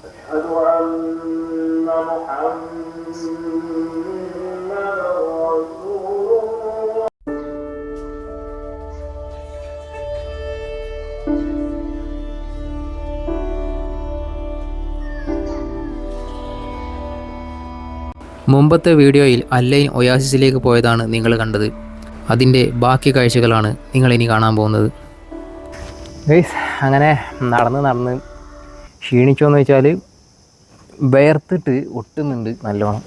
أشهد أن محمدا رسول الله. മുമ്പത്തെ വീഡിയോയിൽ അല്ലൈൻ ഒയാസിസിലേക്ക് പോയതാണ് നിങ്ങൾ കണ്ടത്. അതിൻ്റെ ബാക്കി കാഴ്ചകളാണ് നിങ്ങളിനി കാണാൻ പോകുന്നത്. ഗൈസ്, അങ്ങനെ നടന്ന് ക്ഷീണിച്ചോന്ന് വെച്ചാൽ വേർത്തിട്ട് ഒട്ടുന്നുണ്ട് നല്ലോണം.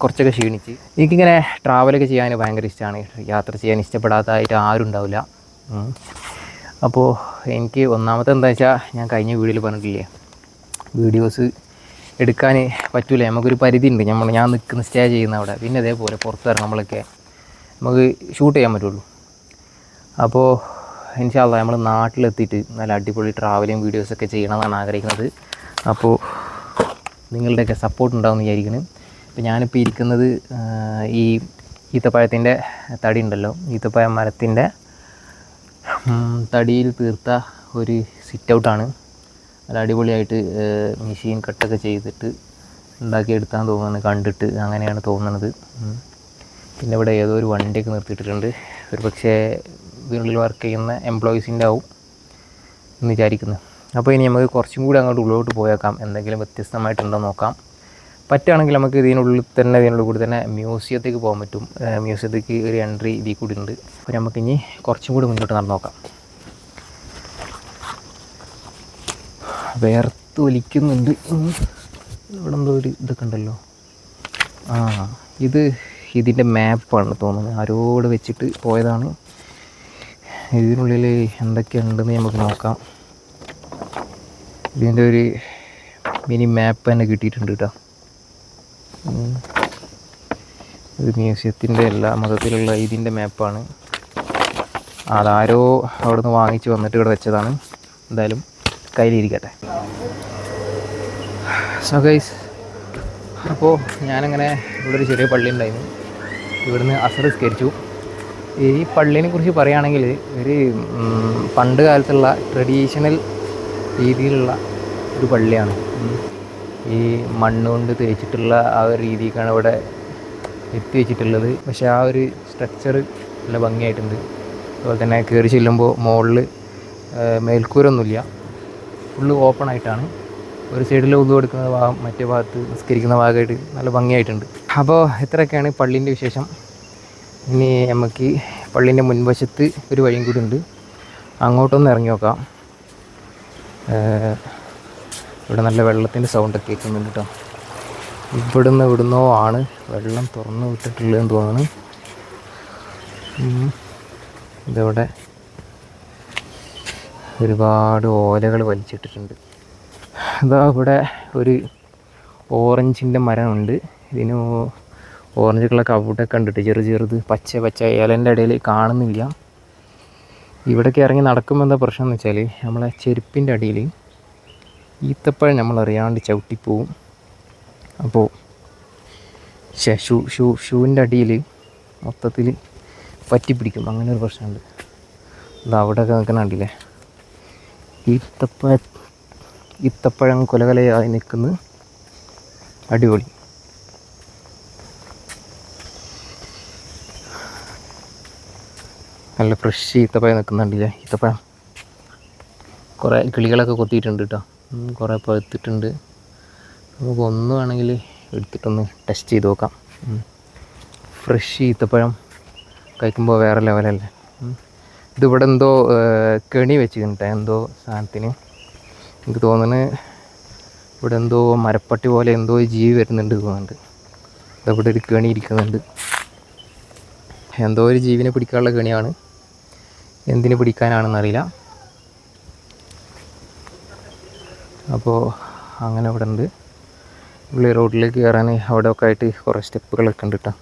കുറച്ചൊക്കെ ക്ഷീണിച്ച്. എനിക്കിങ്ങനെ ട്രാവലൊക്കെ ചെയ്യാൻ ഭയങ്കര ഇഷ്ടമാണ്. യാത്ര ചെയ്യാൻ ഇഷ്ടപ്പെടാത്തതായിട്ട് ആരും ഉണ്ടാവില്ല. അപ്പോൾ എനിക്ക് ഒന്നാമത്തെ എന്താ വെച്ചാൽ, ഞാൻ കഴിഞ്ഞ വീഡിയോയിൽ പറഞ്ഞിട്ടില്ലേ, വീഡിയോസ് എടുക്കാൻ പറ്റില്ല, നമുക്കൊരു പരിധി ഉണ്ട്. ഞാൻ നിൽക്കുന്ന സ്റ്റേ ചെയ്യുന്ന അവിടെ, പിന്നെ അതേപോലെ പുറത്തിറങ്ങുമ്പോഴൊക്കെ നമുക്ക് ഷൂട്ട് ചെയ്യാൻ പറ്റുള്ളൂ. അപ്പോൾ ഇൻഷാ അല്ലാഹ് നമ്മൾ നാട്ടിലെത്തിയിട്ട് നല്ല അടിപൊളി ട്രാവലിങ് വീഡിയോസൊക്കെ ചെയ്യണമെന്നാണ് ആഗ്രഹിക്കുന്നത്. അപ്പോൾ നിങ്ങളുടെയൊക്കെ സപ്പോർട്ട് ഉണ്ടാകുമെന്ന് വിചാരിക്കുന്നു. അപ്പോൾ ഞാനിപ്പോൾ ഇരിക്കുന്നത് ഈ ഈത്തപ്പഴത്തിൻ്റെ തടി ഉണ്ടല്ലോ, ഈത്തപ്പഴം മരത്തിൻ്റെ തടിയിൽ തീർത്ത ഒരു സിറ്റ് ഔട്ടാണ്. നല്ല അടിപൊളിയായിട്ട് മെഷീൻ കട്ടൊക്കെ ചെയ്തിട്ട് ഉണ്ടാക്കിയെടുത്താന്ന് തോന്നുന്നത്, കണ്ടിട്ട് അങ്ങനെയാണ് തോന്നുന്നത്. പിന്നെ ഇവിടെ ഏതോ ഒരു വണ്ടിയൊക്കെ നിർത്തിയിട്ടിട്ടുണ്ട്. ഒരു പക്ഷേ ഇതിനുള്ളിൽ വർക്ക് ചെയ്യുന്ന എംപ്ലോയീസിൻ്റെ ആവും എന്ന് വിചാരിക്കുന്നു. അപ്പോൾ ഇനി നമുക്ക് കുറച്ചും കൂടി അങ്ങോട്ട് ഉള്ളിലോട്ട് പോയേക്കാം, എന്തെങ്കിലും വ്യത്യസ്തമായിട്ടുണ്ടോ നോക്കാം. പറ്റുകയാണെങ്കിൽ നമുക്ക് ഇതിനുള്ളിൽ കൂടി തന്നെ മ്യൂസിയത്തേക്ക് പോകാൻ പറ്റും. മ്യൂസിയത്തേക്ക് ഒരു എൻട്രി ഇതിൽ കൂടി ഉണ്ട്. അപ്പോൾ നമുക്കിനി കുറച്ചും കൂടി മുന്നോട്ട് നടന്ന് നോക്കാം. വേർത്ത് ഒലിക്കുന്നുണ്ട്. ഇവിടെ എന്തോ ഒരു ഇതൊക്കെ ഉണ്ടല്ലോ. ഇതിൻ്റെ മാപ്പാണ് തോന്നുന്നത്, ആരോട് വെച്ചിട്ട് പോയതാണ്. ഇതിനുള്ളിൽ എന്തൊക്കെയുണ്ടെന്ന് നമുക്ക് നോക്കാം. ഇതിൻ്റെ ഒരു മിനി മാപ്പ് തന്നെ കിട്ടിയിട്ടുണ്ട് കേട്ടോ. ഇത് മ്യൂസിയത്തിൻ്റെ എല്ലാ മതത്തിലുള്ള ഇതിൻ്റെ മാപ്പാണ്. അതാരോ അവിടെ നിന്ന് വാങ്ങിച്ച് വന്നിട്ട് ഇവിടെ വെച്ചതാണ്. എന്തായാലും കയ്യിലിരിക്കട്ടെ. സോ ഗൈസ്, അപ്പോൾ ഞാനങ്ങനെ ഇവിടെ ഒരു ചെറിയ പള്ളി ഉണ്ടായിരുന്നു. ഇവിടുന്ന് അസർ നിസ്കരിച്ചു. ഈ പള്ളീനെ കുറിച്ച് പറയുകയാണെങ്കിൽ ഒരു പണ്ട് കാലത്തുള്ള ട്രഡീഷണൽ രീതിയിലുള്ള ഒരു പള്ളിയാണ്. ഈ മണ്ണുകൊണ്ട് തേച്ചിട്ടുള്ള ആ ഒരു രീതിക്കാണ് ഇവിടെ എത്തി വെച്ചിട്ടുള്ളത്. പക്ഷേ ആ ഒരു സ്ട്രക്ചർ നല്ല ഭംഗിയായിട്ടുണ്ട്. അതുപോലെ തന്നെ കയറി ചെല്ലുമ്പോൾ മുകളിൽ മേൽക്കൂരൊന്നുമില്ല, ഫുള്ള് ഓപ്പൺ ആയിട്ടാണ്. ഒരു സൈഡിൽ ഉതു കൊടുക്കുന്ന ഭാഗം, മറ്റേ ഭാഗത്ത് നിസ്കരിക്കുന്ന ഭാഗമായിട്ട് നല്ല ഭംഗിയായിട്ടുണ്ട്. അപ്പോൾ ഇത്രയൊക്കെയാണ് പള്ളീൻ്റെ വിശേഷം. ഇനി നമുക്ക് പള്ളീൻ്റെ മുൻവശത്ത് ഒരു വഴിയും കൂടി ഉണ്ട്, അങ്ങോട്ടൊന്ന് ഇറങ്ങി നോക്കാം. ഇവിടെ നല്ല വെള്ളത്തിൻ്റെ സൗണ്ടൊക്കെ കേൾക്കുന്നുണ്ട് കേട്ടോ. ഇവിടുന്നോ ആണ് വെള്ളം തുറന്നു വിട്ടിട്ടുള്ളതെന്ന് തോന്നുന്നു. ഇതവിടെ ഒരുപാട് ഓലകൾ വലിച്ചിട്ടിട്ടുണ്ട്. ഇതാ ഇവിടെ ഒരു ഓറഞ്ചിൻ്റെ മരമുണ്ട്. ഇതിന് ഓറഞ്ച് കളർ അവിടെ കണ്ടിട്ട് ചെറുത് പച്ച ഇലൻ്റെ ഇടയിൽ കാണുന്നില്ല. ഇവിടേക്ക് ഇറങ്ങി നടക്കുമ്പോൾ എന്താ പ്രശ്നം എന്ന് വെച്ചാൽ, നമ്മളെ ചെരുപ്പിൻ്റെ അടിയിൽ ഈത്തപ്പഴം നമ്മളറിയാണ്ട് ചവിട്ടിപ്പോവും. അപ്പോൾ ഷൂവിൻ്റെ അടിയിൽ മൊത്തത്തിൽ പറ്റിപ്പിടിക്കും. അങ്ങനെ ഒരു പ്രശ്നമുണ്ട്. ഇത് അവിടെയൊക്കെ നിൽക്കുന്ന കണ്ടില്ലേ, ഈത്തപ്പഴം കൊലകൊലയായി നിൽക്കുന്നു. അടിപൊളി. നല്ല ഫ്രഷ് ഈത്തപ്പഴം നിൽക്കുന്നുണ്ടല്ലേ. ഈത്തപ്പഴം കുറേ കിളികളൊക്കെ കൊത്തിയിട്ടുണ്ട് കേട്ടോ. കുറേ പഴുത്തിട്ടുണ്ട്. നമുക്ക് ഒന്ന് വേണമെങ്കിൽ എടുത്തിട്ടൊന്ന് ടെസ്റ്റ് ചെയ്ത് നോക്കാം. ഫ്രഷ് ഈത്തപ്പഴം കഴിക്കുമ്പോൾ വേറെ ലെവലല്ലേ. ഇതിവിടെ എന്തോ കെണി വെച്ചിട്ടുണ്ട്, എന്തോ സാധനത്തിന്. എനിക്ക് തോന്നുന്നത് ഇവിടെ എന്തോ മരപ്പട്ടി പോലെ എന്തോ ജീവി വരുന്നുണ്ട് തോന്നുന്നുണ്ട്. ഇതവിടെ ഒരു കെണി ഇരിക്കുന്നുണ്ട്. എന്തോ ഒരു ജീവിനെ പിടിക്കാനുള്ള കെണിയാണ്, എന്തിന് പിടിക്കാനാണെന്നറിയില്ല. അപ്പോൾ അങ്ങനെ ഇവിടെ ഉണ്ട്. ഉള്ളി റോഡിലേക്ക് കയറാൻ അവിടെ ഒക്കെ ആയിട്ട് കുറേ സ്റ്റെപ്പുകളൊക്കെ ഉണ്ട് കേട്ടോ.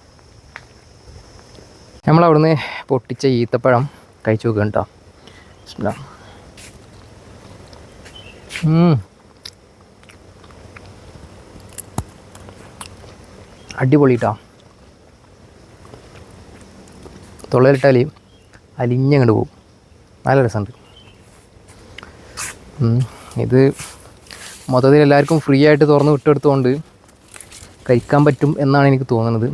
നമ്മളവിടുന്ന് പൊട്ടിച്ച ഈത്തപ്പഴം കഴിച്ചു നോക്കുക കേട്ടോ. അടിപൊളി കേട്ടോ. തൊള്ളയിലിട്ടാൽ അലിഞ്ഞങ്ങോട്ട് പോകും. നല്ല രസമുണ്ട്. ഇത് മൊത്തത്തിൽ എല്ലാവർക്കും ഫ്രീ ആയിട്ട് തുറന്ന് വിട്ടെടുത്തുകൊണ്ട് കഴിക്കാൻ പറ്റും എന്നാണ് എനിക്ക് തോന്നുന്നത്.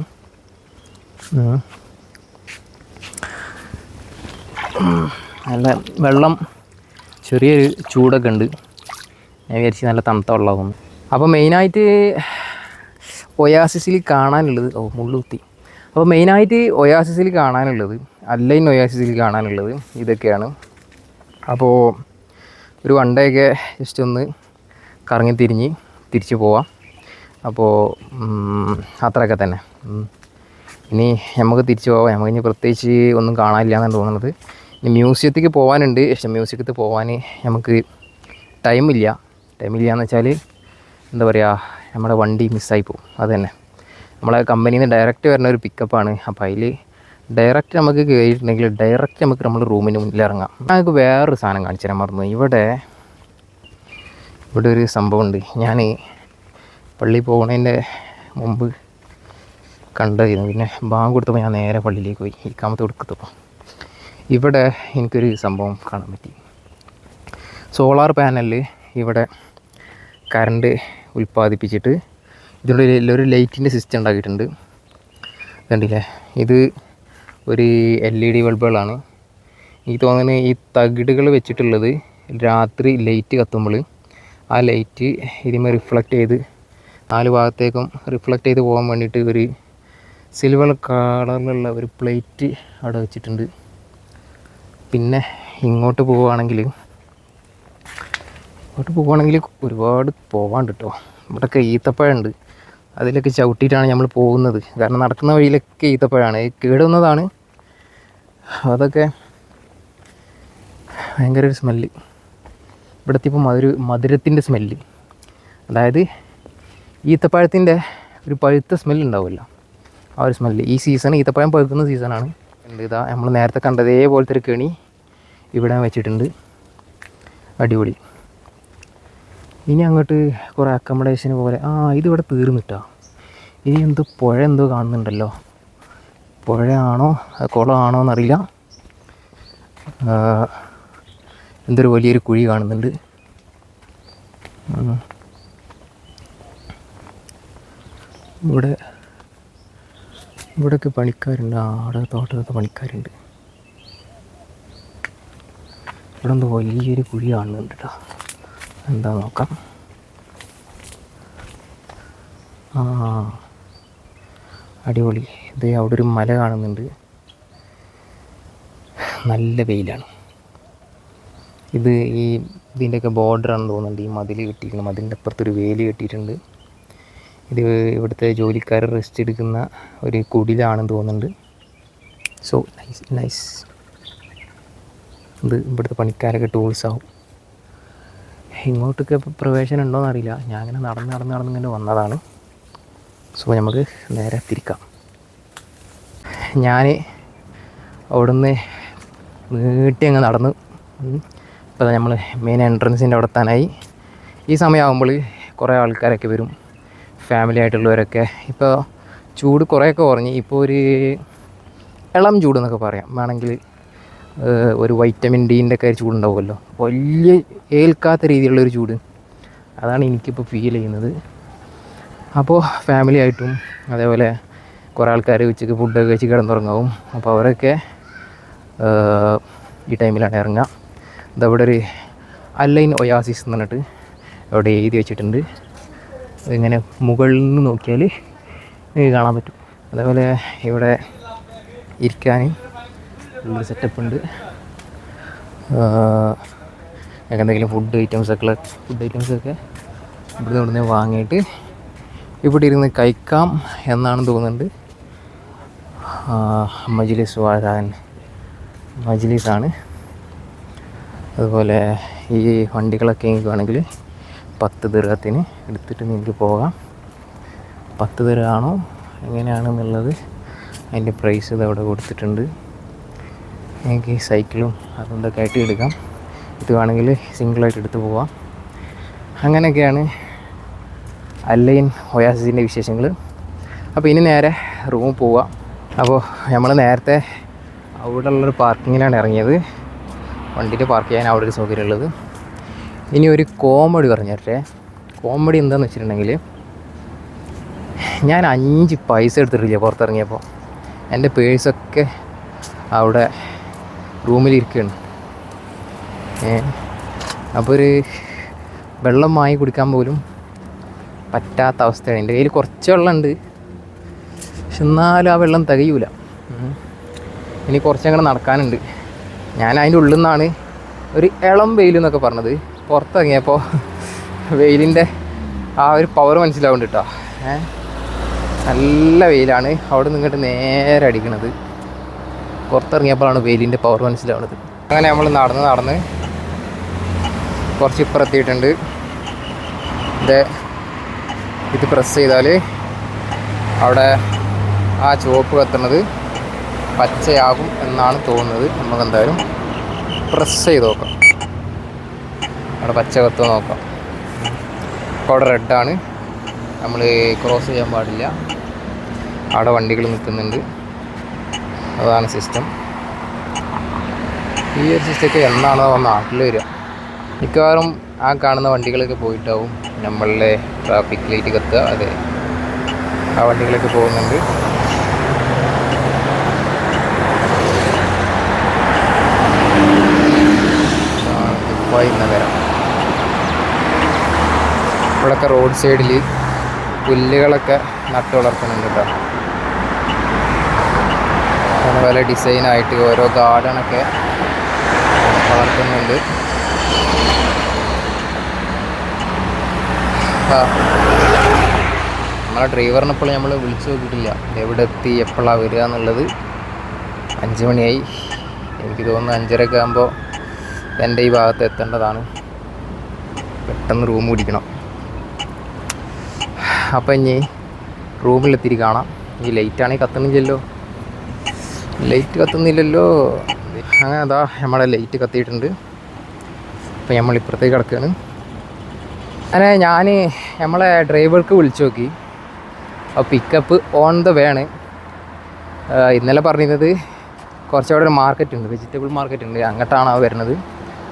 നല്ല വെള്ളം ചെറിയൊരു ചൂടൊക്കെ ഉണ്ട്. ഞാൻ വിചാരിച്ച് നല്ല തണുത്ത വെള്ളമാകുന്നു. അപ്പോൾ മെയിനായിട്ട് ഒയാസിസിൽ കാണാനുള്ളത് മുള്ളുത്തി. അപ്പോൾ മെയിനായിട്ട് ഒയാസിസിൽ കാണാനുള്ളത് അല്ലൈൻ ഒയാസിസിൽ കാണാനുള്ളത് ഇതൊക്കെയാണ്. അപ്പോൾ ഒരു വൺ ഡേ ഒക്കെ ജസ്റ്റ് ഒന്ന് കറങ്ങി തിരിച്ച് പോവാം. അപ്പോൾ അത്രയൊക്കെ തന്നെ. ഇനി നമുക്ക് തിരിച്ച് പോവാം. നമുക്ക് ഇനി പ്രത്യേകിച്ച് ഒന്നും കാണാനില്ല എന്നാണ് തോന്നുന്നത്. ഇനി മ്യൂസിയത്തേക്ക് പോകാനുണ്ട്. പക്ഷേ മ്യൂസിയത്തിൽ പോകാൻ നമുക്ക് ടൈമില്ല എന്ന് വെച്ചാൽ എന്താ പറയുക, നമ്മുടെ വണ്ടി മിസ്സായി പോകും. അത് തന്നെ നമ്മളെ കമ്പനിയിൽ നിന്ന് ഡയറക്റ്റ് വരുന്ന ഒരു പിക്കപ്പാണ്. അപ്പോൾ അതിൽ ഡയറക്റ്റ് നമുക്ക് കയറിയിട്ടുണ്ടെങ്കിൽ ഡയറക്റ്റ് നമുക്ക് നമ്മൾ റൂമിന് മുന്നിൽ ഇറങ്ങാം. നമുക്ക് വേറൊരു സാധനം കാണിച്ചു തരാൻ മറന്നു. ഇവിടെ ഒരു സംഭവമുണ്ട്. ഞാൻ പള്ളിയിൽ പോകുന്നതിൻ്റെ മുമ്പ് കണ്ടായിരുന്നു. പിന്നെ ബാങ്ക് കൊടുത്തപ്പോൾ ഞാൻ നേരെ പള്ളിയിലേക്ക് പോയി. ഈ കാമത്ത് കൊടുക്കത്തപ്പോൾ ഇവിടെ എനിക്കൊരു സംഭവം കാണാൻ പറ്റി. സോളാർ പാനലിൽ ഇവിടെ കറണ്ട് ഉൽപ്പാദിപ്പിച്ചിട്ട് ഇതിൻ്റെ ഒരു ലൈറ്റിൻ്റെ സിസ്റ്റം ഉണ്ടാക്കിയിട്ടുണ്ട്. കണ്ടില്ലേ, ഇത് ഒരു LED ബൾബുകളാണ്. എനിക്ക് തോന്നുന്നത് ഈ തകിടുകൾ വെച്ചിട്ടുള്ളത് രാത്രി ലൈറ്റ് കത്തുമ്പോൾ ആ ലൈറ്റ് ഇതിന്മേൽ റിഫ്ലക്റ്റ് ചെയ്ത് 4 ഭാഗത്തേക്കും റിഫ്ലക്റ്റ് ചെയ്ത് പോകാൻ വേണ്ടിയിട്ട് ഒരു സിൽവർ കളറിലുള്ള ഒരു പ്ലേറ്റ് അവിടെ വെച്ചിട്ടുണ്ട്. പിന്നെ ഇങ്ങോട്ട് പോവുകയാണെങ്കിൽ ഒരുപാട് പോകാണ്ട് കേട്ടോ. ഇവിടെയൊക്കെ ഈത്തപ്പഴമുണ്ട്. അതിലൊക്കെ ചവിട്ടിയിട്ടാണ് നമ്മൾ പോകുന്നത്. കാരണം നടക്കുന്ന വഴിയിലൊക്കെ ഈത്തപ്പഴമാണ്. കേടുവന്നതാണ്. അതൊക്കെ ഭയങ്കര ഒരു സ്മെല്ല്. ഇവിടുത്തെ ഇപ്പോൾ മധുരത്തിൻ്റെ സ്മെല്ല്, അതായത് ഈത്തപ്പഴത്തിൻ്റെ ഒരു പഴുത്ത സ്മെല്ല് ഉണ്ടാവുമല്ലോ, ആ ഒരു സ്മെല്ല്. ഈ സീസൺ ഈത്തപ്പഴം പഴുക്കുന്ന സീസണാണ്. ഇതാ നമ്മൾ നേരത്തെ കണ്ടതേപോലത്തെ ഒരു കെണി ഇവിടെ വെച്ചിട്ടുണ്ട്. അടിപൊളി. ഇനി അങ്ങോട്ട് കുറേ അക്കോമഡേഷൻ പോലെ ഇതിവിടെ തീർന്നിട്ടാ. ഇനി എന്തോ പുഴ എന്തോ കാണുന്നുണ്ടല്ലോ. പുഴയാണോ കുളമാണോ എന്നറിയില്ല. എന്തൊരു വലിയൊരു കുഴി കാണുന്നുണ്ട്. ഇവിടെയൊക്കെ പണിക്കാരുണ്ട്. അവിടെ തോട്ടത്തൊക്കെ പണിക്കാരുണ്ട്. ഇവിടെ എന്തോ വലിയൊരു കുഴി കാണുന്നുണ്ട് കേട്ടോ. എന്താ നോക്കാം. അടിപൊളി. ഇത് അവിടെ ഒരു മല കാണുന്നുണ്ട്. നല്ല വെയിലാണ്. ഇതിൻ്റെയൊക്കെ ബോർഡറാണെന്ന് തോന്നുന്നുണ്ട്. ഈ മതിൽ കെട്ടിയിരിക്കുന്നത്, മതിലിൻ്റെ അപ്പുറത്തൊരു വേലി കെട്ടിയിട്ടുണ്ട്. ഇത് ഇവിടുത്തെ ജോലിക്കാർ റെസ്റ്റ് എടുക്കുന്ന ഒരു കുടിലാണെന്ന് തോന്നുന്നുണ്ട്. So nice. ഇത് ഇവിടുത്തെ പണിക്കാരൊക്കെ ടൂൾസാവും. ഇങ്ങോട്ടൊക്കെ പ്രവേശനം ഉണ്ടോയെന്ന് അറിയില്ല. ഞാൻ അങ്ങനെ നടന്നിങ്ങനെ വന്നതാണ്. സോ നമുക്ക് നേരെ തിരിക്കാം. ഞാൻ അവിടുന്ന് നീട്ടി അങ്ങ് നടന്നു. ഇപ്പോൾ നമ്മൾ മെയിൻ എൻട്രൻസിൻ്റെ അവിടെ എത്താനായി. ഈ സമയമാകുമ്പോൾ കുറേ ആൾക്കാരൊക്കെ വരും, ഫാമിലി ആയിട്ടുള്ളവരൊക്കെ. ഇപ്പോൾ ചൂട് കുറേയൊക്കെ കുറഞ്ഞ് ഇപ്പോൾ ഒരു ഇളം ചൂടെന്നൊക്കെ പറയാം വേണമെങ്കിൽ. ഒരു വൈറ്റമിൻ ഡീൻ്റെ ഒക്കെ ചൂടുണ്ടാവുമല്ലോ, വലിയ ഏൽക്കാത്ത രീതിയിലുള്ളൊരു ചൂട്. അതാണ് എനിക്കിപ്പോൾ ഫീൽ ചെയ്യുന്നത്. അപ്പോൾ ഫാമിലി ആയിട്ടും അതേപോലെ കുറേ ആൾക്കാർ ഉച്ചയ്ക്ക് ഫുഡൊക്കെ കഴിച്ച് കിടന്നുറങ്ങാവും. അപ്പോൾ അവരൊക്കെ ഈ ടൈമിലാണ് ഇറങ്ങുക. ഇതവിടെ ഒരു അല്ലൈൻ ഒയാസിസ് എന്ന് പറഞ്ഞിട്ട് അവിടെ എഴുതി വെച്ചിട്ടുണ്ട്. ഇങ്ങനെ മുകളിൽ നിന്ന് നോക്കിയാൽ കാണാൻ പറ്റും. അതേപോലെ ഇവിടെ ഇരിക്കാൻ ഉള്ളൊരു സെറ്റപ്പ് ഉണ്ട്. എന്തെങ്കിലും ഫുഡ് ഐറ്റംസൊക്കെ ഇവിടുന്ന് വാങ്ങിയിട്ട് ഇവിടെ ഇരുന്ന് കഴിക്കാം എന്നാണ് തോന്നുന്നുണ്ട്. മജ്ലിസാണ്. അതുപോലെ ഈ വണ്ടികളൊക്കെ എനിക്ക് വേണമെങ്കിൽ 10 ദിർഹത്തിന് എടുത്തിട്ട് നിങ്ങൾക്ക് പോകാം. 10 ദിർഹമാണോ എങ്ങനെയാണെന്നുള്ളത് അതിൻ്റെ പ്രൈസ് ഇതവിടെ കൊടുത്തിട്ടുണ്ട്. എനിക്ക് സൈക്കിളും അതുകൊണ്ടൊക്കെ ആയിട്ട് എടുക്കാം. ഇത് വേണമെങ്കിൽ സിംഗിളായിട്ട് എടുത്ത് പോവാം. അങ്ങനെയൊക്കെയാണ് അല്ലൈൻ ഒയാസിസിൻ്റെ വിശേഷങ്ങൾ. അപ്പോൾ ഇനി നേരെ റൂമിൽ പോവാം. അപ്പോൾ നമ്മൾ നേരത്തെ അവിടെ ഉള്ളൊരു പാർക്കിങ്ങിലാണ് ഇറങ്ങിയത്. വണ്ടിയിൽ പാർക്ക് ചെയ്യാൻ അവിടെ ഒരു സൗകര്യം ഉള്ളത്. ഇനി ഒരു കോമഡി പറഞ്ഞു തരട്ടെ. കോമഡി എന്താണെന്ന് വെച്ചിട്ടുണ്ടെങ്കിൽ ഞാൻ 5 പൈസ എടുത്തിട്ടില്ല പുറത്തിറങ്ങിയപ്പോൾ. എൻ്റെ പേഴ്സൊക്കെ അവിടെ റൂമിലിരിക്കുകയാണ്. അപ്പോൾ ഒരു വെള്ളം വാങ്ങി കുടിക്കാൻ പോലും പറ്റാത്ത അവസ്ഥയാണ്. എൻ്റെ കയ്യിൽ കുറച്ച് വെള്ളമുണ്ട്, പക്ഷെ എന്നാലും ആ വെള്ളം തികയൂല. ഇനി കുറച്ചങ്ങനെ നടക്കാനുണ്ട്. ഞാൻ അതിൻ്റെ ഉള്ളിൽ നിന്നാണ് ഒരു ഇളം വെയിൽ എന്നൊക്കെ പറഞ്ഞത്. പുറത്തിറങ്ങിയപ്പോൾ വെയിലിൻ്റെ ആ ഒരു പവർ മനസ്സിലാവുന്നുണ്ട് കേട്ടോ. നല്ല വെയിലാണ്. അവിടെ നിന്ന് ഇങ്ങോട്ട് നേരെ അടിക്കണത്. പുറത്തിറങ്ങിയപ്പോഴാണ് വെയിലിൻ്റെ പവർ മനസ്സിലാവുന്നത്. അങ്ങനെ നമ്മൾ നടന്ന് കുറച്ച് ഇപ്പുറത്തിയിട്ടുണ്ട്. ഇത് പ്രസ് ചെയ്താൽ അവിടെ ആ ചുവപ്പ് കത്തുന്നത് പച്ചയാകും എന്നാണ് തോന്നുന്നത്. നമുക്ക് എന്തായാലും പ്രസ് ചെയ്ത് നോക്കാം. അവിടെ പച്ച കത്തുക നോക്കാം. അപ്പോൾ അവിടെ റെഡാണ്, നമ്മൾ ക്രോസ് ചെയ്യാൻ പാടില്ല. അവിടെ വണ്ടികൾ നിൽക്കുന്നുണ്ട്. അതാണ് സിസ്റ്റം. ഈ ഒരു സിസ്റ്റമൊക്കെ എന്നാണോ നാട്ടിൽ വരിക? മിക്കവാറും ആ കാണുന്ന വണ്ടികളൊക്കെ പോയിട്ടാവും നമ്മളുടെ ട്രാഫിക് ലൈറ്റ് കത്തുക. അതെ, ആ വണ്ടികളൊക്കെ പോകുന്നുണ്ട്. നഗരം ഇവിടെയൊക്കെ റോഡ് സൈഡിൽ പുല്ലുകളൊക്കെ നട്ടു വളർത്തുന്നുണ്ട് കേട്ടോ. അങ്ങനെ പല ഡിസൈനായിട്ട് ഓരോ ഗാർഡനൊക്കെ വളർത്തുന്നുണ്ട്. നമ്മളെ ഡ്രൈവറിനെ ഇപ്പോൾ നമ്മൾ വിളിച്ചു നോക്കിയിട്ടില്ല, എവിടെ എത്തി എപ്പോഴാണ് വരിക എന്നുള്ളത്. 5 മണിയായി. എനിക്ക് തോന്നുന്നു 5:30 ആകുമ്പോൾ എൻ്റെ ഈ ഭാഗത്ത് എത്തേണ്ടതാണ്. പെട്ടെന്ന് റൂം പിടിക്കണം. അപ്പം ഇനി റൂമിലെത്തിരി കാണാം. ഈ ലൈറ്റാണെങ്കിൽ കത്തുന്നില്ലല്ലോ, അങ്ങനെ അതാ നമ്മളെ ലൈറ്റ് കത്തിയിട്ടുണ്ട്. അപ്പം നമ്മൾ ഇപ്പുറത്തേക്ക് കിടക്കുകയാണ്. അങ്ങനെ ഞാൻ നമ്മളെ ഡ്രൈവർക്ക് വിളിച്ചു നോക്കി. അപ്പോൾ പിക്കപ്പ് ഓൺ ദ വേ ആണ്. ഇന്നലെ പറഞ്ഞിരുന്നത് കുറച്ചവിടെ ഒരു മാർക്കറ്റ് ഉണ്ട്, വെജിറ്റബിൾ മാർക്കറ്റ് ഉണ്ട്, അങ്ങോട്ടാണ് വരുന്നത്.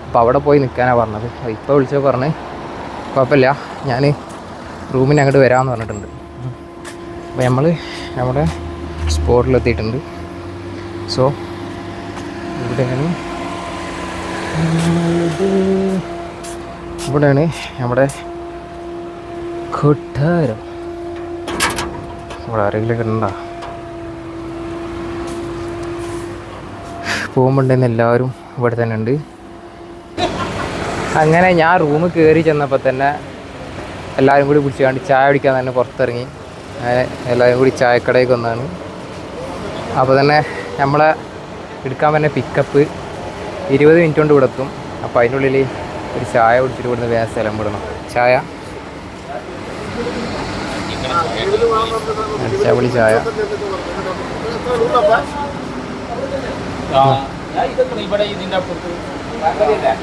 അപ്പോൾ അവിടെ പോയി നിൽക്കാനാണ് പറഞ്ഞത്. ഇപ്പോൾ വിളിച്ചപ്പോൾ പറഞ്ഞ് കുഴപ്പമില്ല, ഞാൻ റൂമിന് അങ്ങോട്ട് വരാമെന്ന് പറഞ്ഞിട്ടുണ്ട്. അപ്പോൾ നമ്മൾ നമ്മുടെ സ്പോട്ടിലെത്തിയിട്ടുണ്ട്. സോ ഇവിടെയാണ് നമ്മുടെ കൊട്ടാരം. ഇവിടെ ആരെങ്കിലൊക്കെ ഉണ്ടോ? പോകുമ്പോണ്ടെന്ന് എല്ലാവരും ഇവിടെ തന്നെ ഉണ്ട്. അങ്ങനെ ഞാൻ റൂമിൽ കയറി ചെന്നപ്പോൾ തന്നെ എല്ലാവരും കൂടി പിടിച്ചുകൊണ്ട് ചായ കുടിക്കാൻ തന്നെ പുറത്തിറങ്ങി. എല്ലാവരും കൂടി ചായക്കടയിൽ വന്നാണ്. അപ്പോൾ തന്നെ നമ്മളെ എടുക്കാൻ തന്നെ പിക്കപ്പ് 20 മിനിറ്റ് കൊണ്ട് ഇവിടെ എത്തും. അപ്പോൾ അതിനുള്ളിൽ ഒരു ചായ കുടിച്ചിട്ട് ഇവിടുന്ന് വേറെ സ്ഥലം വിടണം. ചായ അടിച്ചാവളി ചായ.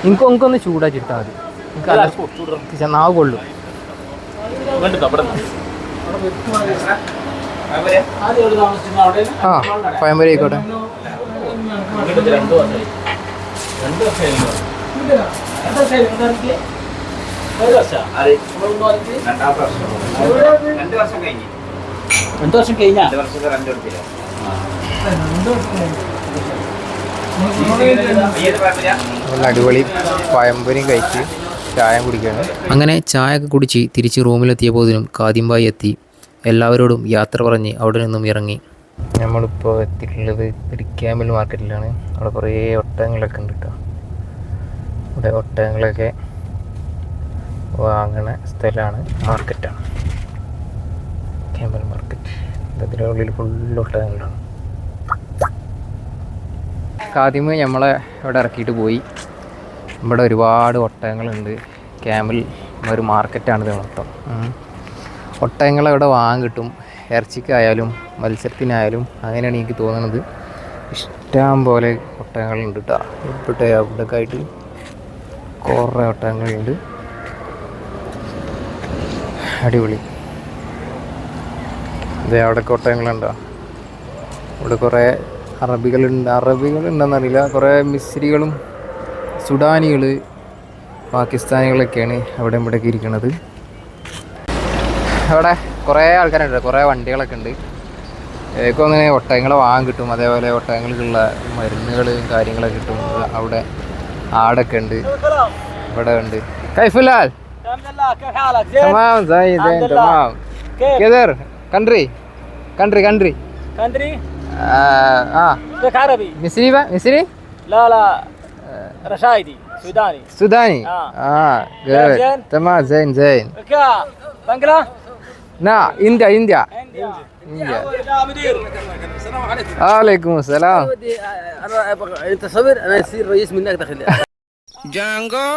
എനിക്കൊന്ന് ചൂടാച്ചിട്ടാൽ മതി. എനിക്ക് നാവ് കൊള്ളും. ആ പഴംപൊരി ആയിക്കോട്ടെ. അടിപൊളി പഴംപൊരിയും കഴിച്ച് ചായ കുടിക്കുകയാണ്. അങ്ങനെ ചായ ഒക്കെ കുടിച്ച് തിരിച്ച് റൂമിലെത്തിയപ്പോതിനും കാദിംബായി എത്തി. എല്ലാവരോടും യാത്ര പറഞ്ഞ് അവിടെ നിന്നും ഇറങ്ങി. നമ്മളിപ്പോൾ എത്തിയിട്ടുള്ളത് ഒരു ക്യാമൽ മാർക്കറ്റിലാണ്. അവിടെ കുറേ ഒട്ടകങ്ങളൊക്കെ ഉണ്ട് കേട്ടോ. ഇവിടെ ഒട്ടകങ്ങളൊക്കെ വാങ്ങണ സ്ഥലമാണ്, മാർക്കറ്റാണ് ക്യാമൽ മാർക്കറ്റ്. ഇതിൻ്റെ ഉള്ളിൽ ഫുള്ള് ഒട്ടകങ്ങളാണ്. ആദ്യമേ നമ്മളെ ഇവിടെ ഇറക്കിയിട്ട് പോയി. ഇവിടെ ഒരുപാട് ഒട്ടകങ്ങളുണ്ട്. ക്യാമൽ ഒരു മാർക്കറ്റാണിത് മൊത്തം. ഒട്ടകങ്ങളെ ഇവിടെ വാങ്ങാൻ കിട്ടും. ഇറച്ചിക്കായാലും മത്സരത്തിനായാലും അങ്ങനെയാണ് എനിക്ക് തോന്നുന്നത്. ഇഷ്ടം പോലെ ഒട്ടകങ്ങളുണ്ട് കേട്ടോ. ഇവിടെ അവിടെയൊക്കെ ആയിട്ട് കുറേ ഒട്ടകങ്ങളുണ്ട്. അടിപൊളി. ഇതേ അവിടെയൊക്കെ ഒട്ടകങ്ങളുണ്ടോ? ഇവിടെ കുറേ അറബികളുണ്ടെന്നറിയില്ല. കുറേ മിസ്രികളും സുഡാനികൾ പാകിസ്ഥാനികളൊക്കെയാണ് അവിടെ ഇവിടെയൊക്കെ ഇരിക്കുന്നത്. അവിടെ കുറേ ആൾക്കാരുണ്ട്, കുറേ വണ്ടികളൊക്കെ ഉണ്ട്. എനിക്കൊന്ന് ഒട്ടകങ്ങളെ വാങ്ങാൻ കിട്ടും, അതേപോലെ ഒട്ടകങ്ങൾക്കുള്ള മരുന്നുകൾ കാര്യങ്ങളൊക്കെ കിട്ടും. അവിടെ ആടൊക്കെ ഉണ്ട്, ഇവിടെ ഉണ്ട്. കൈഫുലാൽ تمام زين تمام. كدر كندري كندري عربي مصري بقى مصري لا رشايدي سوداني good تمام زين بنجلا نا إنديا عليكم السلام. انت صبر انا يصير رئيس منك داخل ജാങ്കോ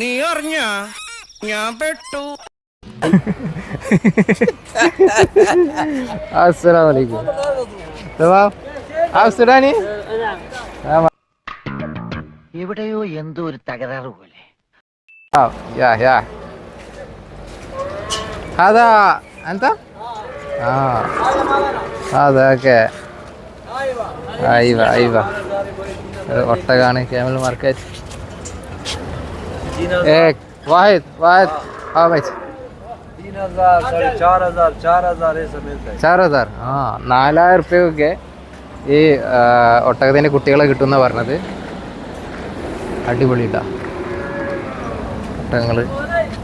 നീ അറിഞ്ഞ ഞാൻ പെട്ടു. السلام عليكم تمام. आप سوداني എവിടെയോ എന്തോ ഒരു തകരാറ് പോലെ. يا هذا أنت هذا اوكي. ايوه ഒട്ടകാണ് ക്യാമൽ മാർക്കറ്റ്. एक واحد हाँ भाई 4000 हाँ 4000 റുപ്യക്കൊക്കെ ഈ ഒട്ടകത്തിൻ്റെ കുട്ടികളെ കിട്ടുമെന്ന പറഞ്ഞത്. അടിപൊളി ഇട്ടാ ഒട്ടകങ്ങൾ,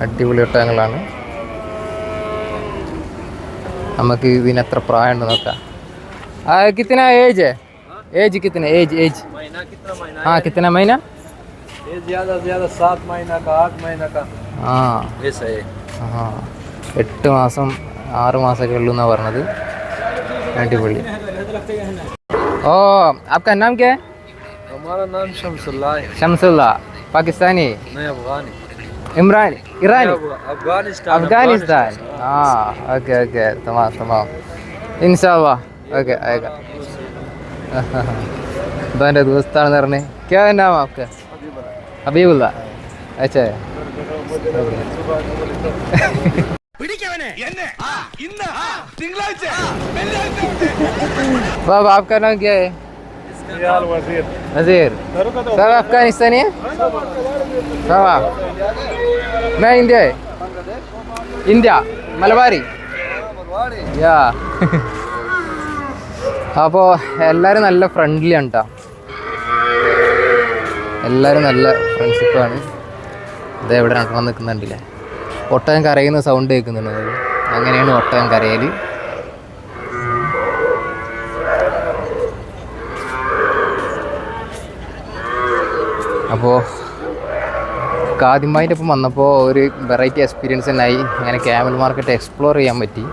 അടിപൊളി ഒട്ടകങ്ങളാണ്. നമുക്ക് ഇതിനെത്ര പ്രായമുണ്ട് നോക്കാം. कितना एज है? एज कितना एज हाँ कितना महीना? ज्यादा 7 महीना का 8 महीना का हाँ ऐसा है. हाँ 8 മാസം 6 മാസമൊക്കെ ഉള്ളൂ എന്നാണ് പറഞ്ഞത്. അടിപൊളി. ഓ आपका नाम क्या है? हमारा नाम शमसुल्लाह है. शमसुल्लाह पाकिस्तानी? नहीं अफगानी. इमरान ईरानी? अफगानिस्तान. हाँ ओके तमाम इंशाल्लाह ओके आएगा. ഇതെൻ്റെ ദോസ്താണെന്ന് പറഞ്ഞേ. क्या है नाम आपका? हबीबुल्ला. अच्छा है. बाबा आपका नाम क्या है? नज़ीर. सब अफगानिस्तानी है? हाँ मैं इंडिया മലബാരി. യാ അപ്പോൾ എല്ലാവരും നല്ല ഫ്രണ്ട്ലി ആണ് കേട്ടോ. എല്ലാവരും നല്ല ഫ്രണ്ട്ഷിപ്പാണ്. ഇത് എവിടെ നടക്കാൻ നിൽക്കുന്നുണ്ടല്ലേ, ഒട്ടകം കരയുന്ന സൗണ്ട് കേൾക്കുന്നുണ്ട്. അങ്ങനെയാണ് ഒട്ടകം കരയൽ. അപ്പോൾ കാദിമായിൻ്റെ ഒപ്പം വന്നപ്പോൾ ഒരു വെറൈറ്റി എക്സ്പീരിയൻസ് തന്നെയായി. അങ്ങനെ ക്യാമൽ മാർക്കറ്റ് എക്സ്പ്ലോർ ചെയ്യാൻ പറ്റി.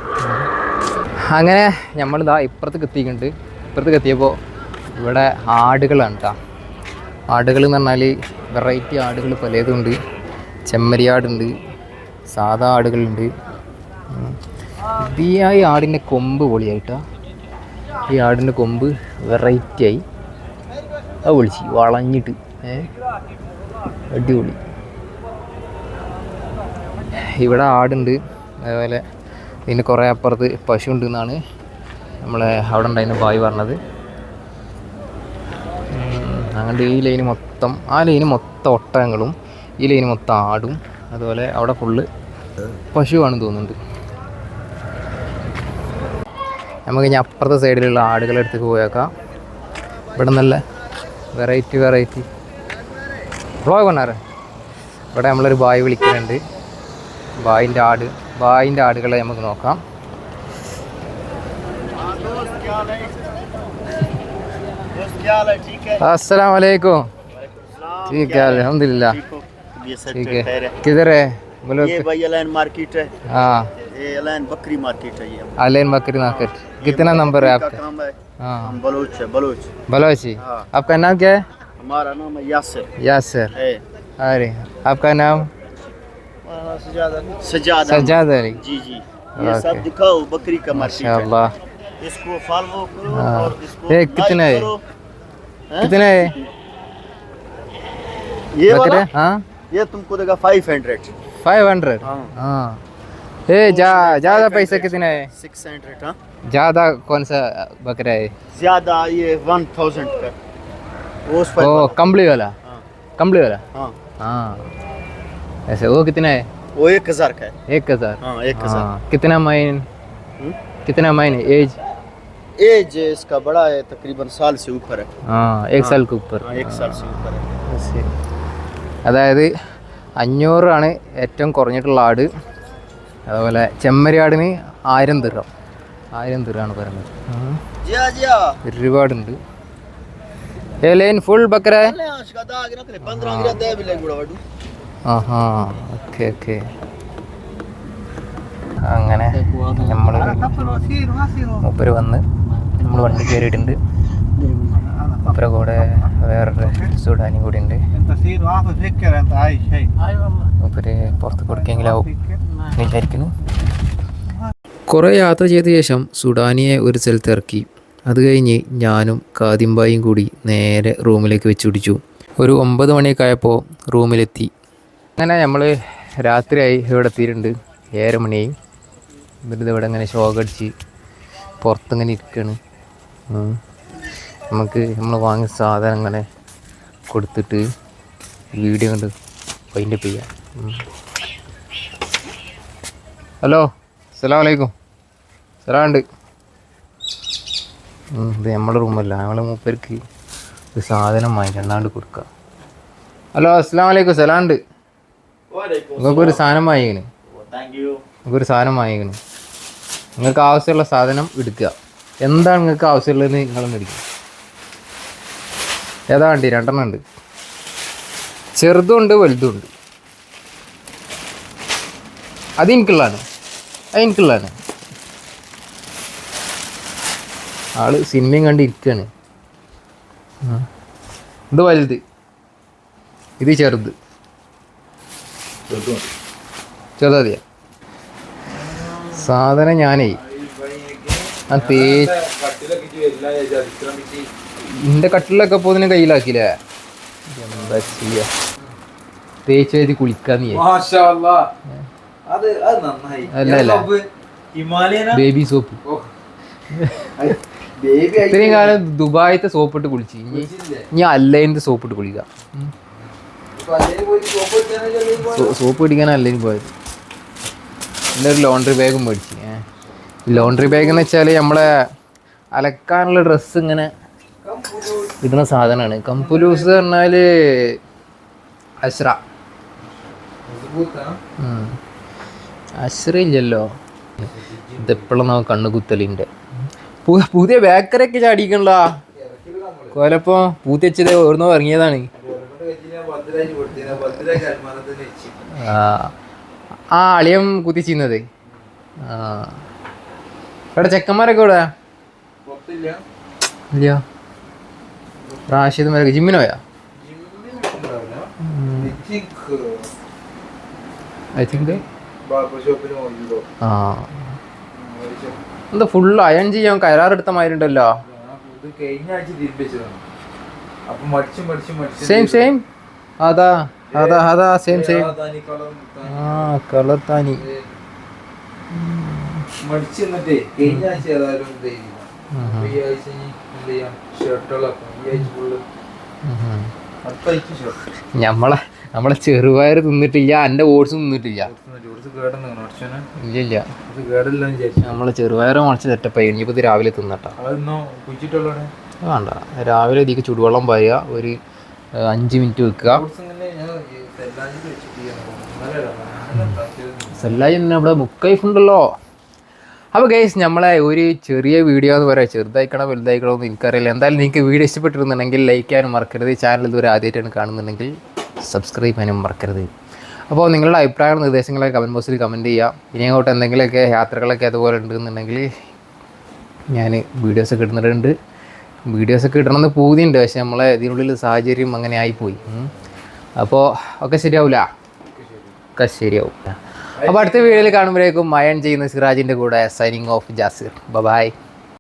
അങ്ങനെ നമ്മളിതാ ഇപ്പുറത്തേക്ക് എത്തിയിട്ടുണ്ട്. ഇപ്പുറത്തേക്ക് എത്തിയപ്പോൾ ഇവിടെ ആടുകളാണ് കേട്ടോ. ആടുകൾ എന്ന് പറഞ്ഞാൽ വെറൈറ്റി ആടുകൾ പലതുണ്ട്. ചെമ്മരിയാടുണ്ട്, സാധാ ആടുകളുണ്ട്. ഈ ആടിൻ്റെ കൊമ്പ് പൊളിയായിട്ടാ. ഈ ആടിൻ്റെ കൊമ്പ് വെറൈറ്റി ആയി, അത് പൊളിച്ച് വളഞ്ഞിട്ട് അടിപൊളി. ഇവിടെ ആടുണ്ട്, അതേപോലെ ഇതിന് കുറേ അപ്പുറത്ത് പശു ഉണ്ട് എന്നാണ് നമ്മളെ അവിടെ ഉണ്ടായിരുന്ന ബായി പറഞ്ഞത്. അങ്ങനെ ഈ ലൈന് മൊത്തം, ആ ലൈന് മൊത്തം ഒട്ടകങ്ങളും ഈ ലൈന് മൊത്തം ആടും, അതുപോലെ അവിടെ ഫുള്ള് പശുവാണെന്ന് തോന്നുന്നുണ്ട്. നമുക്ക് ഇനി അപ്പുറത്തെ സൈഡിലുള്ള ആടുകളുടെ അടുത്തേക്ക് പോയേക്കാം. ഇവിടെ നല്ല വെറൈറ്റി വ്ളോഗ് കൊണ്ടാറ്. ഇവിടെ നമ്മളൊരു ബായ് വിളിക്കുന്നുണ്ട്. ബായിൻ്റെ ആടുകളെ നമുക്ക് നോക്കാം. अस्सलाम वालेकुम. ठीक है अल्हम्दुलिल्लाह. ठीक है. किधर है बोलो? ये भाई अलाइन मार्केट है. हाँ ये अलाइन बकरी मार्केट है. ये अलाइन बकरी मार्केट. कितना नंबर है आपका? काम है. हाँ हम बलोच है. बलोची. हाँ. आपका नाम क्या है? हमारा नाम है यासर. है. अरे आपका नाम? सज्जाद अली. जी ये सब दिखाओ बकरी का मार्केट है. माशाल्लाह. इसको फॉलो करो हाँ. और इसको ये कितना है? कितना है ये बकरे? वाला? हाँ ये तुमको देगा 500. 500. हाँ. हाँ ये ज़्यादा पैसा कितना है? 600. हाँ ज़्यादा कौन सा बकरा है? ज्यादा ये 1000 का. उस पर ओ कंबली वाला. हाँ. कंबली वाला. हाँ हाँ ऐसे वो कितना है? वो 1000 का है। 1000। हाँ 1000। कितना महीने, कितना महीने एज? एज इसका बड़ा है, तकरीबन साल से ऊपर है। हाँ 1 साल के ऊपर। हाँ 1 साल से ऊपर है। ശരി. അതായത് 500 ആണ് ഏറ്റവും കുറഞ്ഞിട്ടുള്ള ആട്. അതുപോലെ ചെമ്മരിയാടിന് 1000 ദിർഹം. 1000 ദിർഹമാണ് പറയുന്നത്. जिया जिया ഒരുപാടുണ്ട്. ലൈൻ ഫുൾ ബക്കര. ले आज का दाग रख ले 15 गिरा दे भी ले गुड़ा वाडू। ആഹാ ഓക്കെ ഓക്കെ. അങ്ങനെ നമ്മൾ മൂപ്പര് വന്ന് നമ്മൾ വണ്ടി കയറിയിട്ടുണ്ട്. മൂപ്പരെ കൂടെ വേറൊരു സുഡാനി കൂടി ഉണ്ട്. മൂപ്പര് പുറത്ത് കൊടുക്കെങ്കിലാവും വിചാരിക്കുന്നു. കുറേ യാത്ര ചെയ്ത ശേഷം സുഡാനിയെ ഒരു സ്ഥലത്ത് ഇറക്കി. അത് കഴിഞ്ഞ് ഞാനും കാദിംബായും കൂടി നേരെ റൂമിലേക്ക് വെച്ച് പിടിച്ചു. ഒരു 9 മണിയൊക്കെ ആയപ്പോൾ റൂമിലെത്തി. അങ്ങനെ നമ്മൾ രാത്രിയായി ഇവിടെ എത്തിയിട്ടുണ്ട്. 7 മണിയായി. എന്നിട്ട് ഇവിടെ ഇങ്ങനെ ഷോക്ക് അടിച്ച് പുറത്തിങ്ങനെ ഇരിക്കുകയാണ്. നമുക്ക് നമ്മൾ വാങ്ങിയ സാധനം ഇങ്ങനെ കൊടുത്തിട്ട് വീഡിയോ കണ്ട് വൈൻഡപ്പ് ചെയ്യാം. ഹലോ അസ്സലാമു അലൈക്കും. സലാമുണ്ട്. ഇത് നമ്മുടെ റൂമല്ല, നമ്മളെ മൂപ്പർക്ക് ഒരു സാധനം വാങ്ങിക്കണ്ടാണ്ട് കൊടുക്കുക. ഹലോ അസ്സലാമു അലൈക്കും. സലാമുണ്ട്. നിങ്ങൾക്കൊരു സാധനം വാങ്ങിക്കണ്. നിങ്ങൾക്കൊരു സാധനം വാങ്ങിക്കണ്. നിങ്ങൾക്ക് ആവശ്യമുള്ള സാധനം എടുക്കുക. എന്താണ് നിങ്ങൾക്ക് ആവശ്യമുള്ളതെന്ന് നിങ്ങളൊന്ന് എടുക്കുക. ഏതാ വണ്ടി? 2 ഉണ്ട്. ചെറുതും ഉണ്ട് വലുതും ഉണ്ട്. അത് എനിക്കുള്ളതാണ്. എനിക്കുള്ളതാണ്. ആള് സിനിമയും കണ്ട് ഇരിക്കുകയാണ്. ഇത് വലുത്, ഇത് ചെറുത്. ചെറുതതിയാ സാധനം. ഞാനേ എൻ്റെ കട്ടിലൊക്കെ പോതിനെ കയ്യിലാക്കിയില്ലേ. എന്താ ചെയ്യാ, തേച്ച് എഴുതി കുളിക്കാന്ന്. അല്ല ബേബി സോപ്പ്. ഇത്രയും കാലം ദുബായിത്തെ സോപ്പിട്ട് കുളിച്ച് ഇനി അല്ലൈൻ്റെ സോപ്പിട്ട് കുളിക്കാം. സോപ്പ് പിടിക്കാൻ അല്ലൈന് പോയത്. എല്ലാവരും ലോണ്ട്രി ബാഗും മേടിച്ച്. ലോണ്ട്രി ബാഗ് എന്ന് വെച്ചാൽ നമ്മളെ അലക്കാനുള്ള ഡ്രസ്സ് ഇങ്ങനെ ഇടുന്ന സാധനമാണ്. കംപുലൂസ് പറഞ്ഞാൽ അശ്ര ഇല്ലല്ലോ. ഇതെപ്പോഴും നമുക്ക് കണ്ണ് കുത്തലിൻ്റെ. പുതിയ ബേക്കറിയൊക്കെ ചാടിക്കണല്ല. കോലപ്പം പൂത്തി വെച്ചത് ഓർന്നോ ഇറങ്ങിയതാണ്. ആ അളിയം കുത്തിച്ചിരുന്നത്. ഇവിടെ ചെക്കന്മാരൊക്കെ ഇവിടെ ഇല്ല. റാഷിദ് മരക്ക് ജിമ്മിന് പോയാ? ഐ തിങ്ക് എന്താ ഫുള്ള് അയൺ ചെയ്യാൻ കരാറെടുത്ത മാതിരിണ്ടല്ലോ. Same same. അതാ അതാ അതാ സെയിം സെയിം. ആ കളർ താനി നമ്മളെ ചെറുപയർ തിന്നിട്ടില്ല, എൻ്റെ ഓട്സ് തിന്നിട്ടില്ല. ഇല്ല നമ്മളെ ചെറുപയർ മുളച്ച് സെറ്റപ്പായി. ഇനിയിപ്പോൾ ഇത് രാവിലെ തിന്നട്ടാ. വേണ്ട, രാവിലെ ഇതിക്ക് ചുടുവെള്ളം പായുക, ഒരു 5 മിനിറ്റ് വെക്കുക. സെല്ലായി ഇവിടെ മുക്കൈഫ് ഉണ്ടല്ലോ. അപ്പോൾ ഗൈസ്, നമ്മളെ ഒരു ചെറിയ വീഡിയോ എന്ന് പറയാം. ചെറുതായിക്കണോ വലുതായിക്കണോ എന്ന് എനിക്കറിയില്ല. എന്തായാലും നിങ്ങൾക്ക് വീഡിയോ ഇഷ്ടപ്പെട്ടിരുന്നുണ്ടെങ്കിൽ ലൈക്ക് ചെയ്യാനും മറക്കരുത്. ചാനൽ ഇതുവരെ ആദ്യമായിട്ടാണ് കാണുന്നുണ്ടെങ്കിൽ സബ്സ്ക്രൈബ് ചെയ്യാനും മറക്കരുത്. അപ്പോൾ നിങ്ങളുടെ അഭിപ്രായങ്ങളും നിർദ്ദേശങ്ങളൊക്കെ കമൻറ്റ് ബോക്സിൽ കമൻറ്റ് ചെയ്യുക. ഇനി അങ്ങോട്ട് എന്തെങ്കിലുമൊക്കെ യാത്രകളൊക്കെ അതുപോലെ ഉണ്ടെന്നുണ്ടെങ്കിൽ ഞാൻ വീഡിയോസൊക്കെ ഇടുന്നുണ്ട്. വീഡിയോസൊക്കെ ഇടണമെന്ന് പൂതിയുണ്ട്. പക്ഷേ നമ്മളെ ഇതിനുള്ളിൽ സാഹചര്യം അങ്ങനെ ആയിപ്പോയി. അപ്പോൾ ഒക്കെ ശരിയാവില്ല. ഒക്കെ ശരിയാവും. അപ്പോൾ അടുത്ത വീഡിയോയിൽ കാണുമ്പോഴേക്കും അയൺ ചെയ്യുന്ന സിറാജിൻ്റെ കൂടെ സൈനിങ് ഓഫ് ജാസിർ. ബൈ.